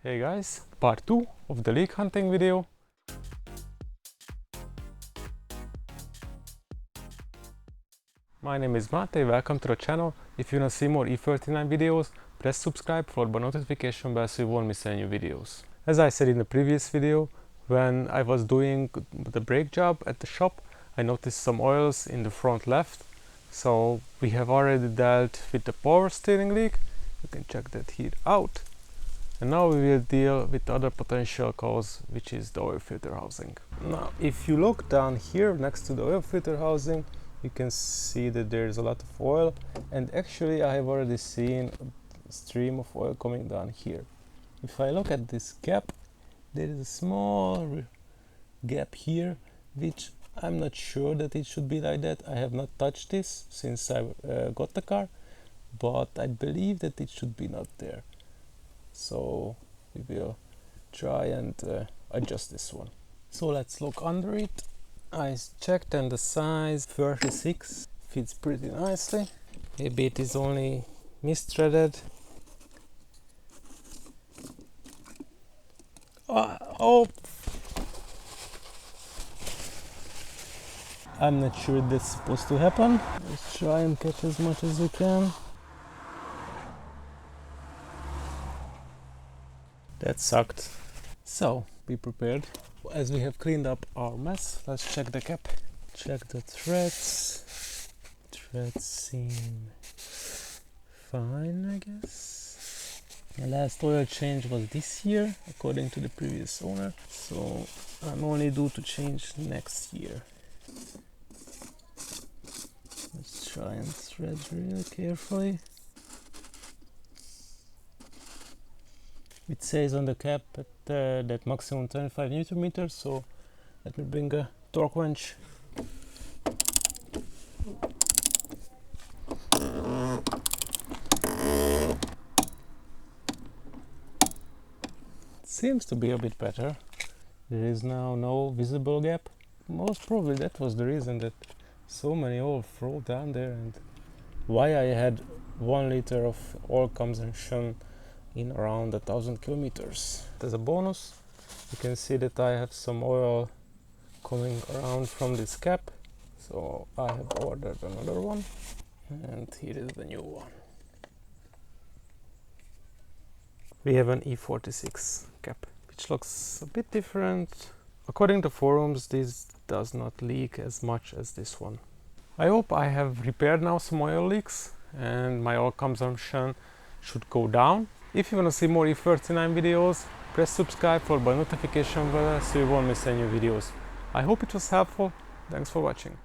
Hey guys, part 2 of the leak hunting video. My name is Mate, welcome to the channel. If you want to see more E39 videos, press subscribe followed by notification bell so you won't miss any new videos. As I said in the previous video, when I was doing the brake job at the shop, I noticed some oils in the front left. So we have already dealt with the power steering leak. You can check that here out. And now we will deal with the other potential cause, which is the oil filter housing. Now, if you look down here next to the oil filter housing, you can see that there is a lot of oil, and actually I have already seen a stream of oil coming down here. If I look at this gap, there is a small gap here, which I'm not sure that it should be like that. I have not touched this since I got the car, but I believe that it should be not there. So we will try and adjust this one. So let's look under it. I checked and the size 36 fits pretty nicely. Maybe it is only misthreaded. Oh! I'm not sure that's supposed to happen. Let's try and catch as much as we can. That sucked. So, be prepared. As we have cleaned up our mess, let's check the cap. Check the threads. Threads seem fine, I guess. The last oil change was this year, according to the previous owner. So, I'm only due to change next year. Let's try and thread really carefully. It says on the cap that maximum 25 Newton meters, so let me bring a torque wrench. It seems to be a bit better. There is now no visible gap. Most probably that was the reason that so many oil flowed down there and why I had 1 liter of oil consumption in around 1,000 kilometers. As a bonus, you can see that I have some oil coming around from this cap, so I have ordered another one, and here is the new one. We have an E46 cap, which looks a bit different. According to forums, this does not leak as much as this one. I hope I have repaired now some oil leaks and my oil consumption should go down. If you want to see more E39 videos, press subscribe followed by notification bell so you won't miss any new videos. I hope it was helpful. Thanks for watching.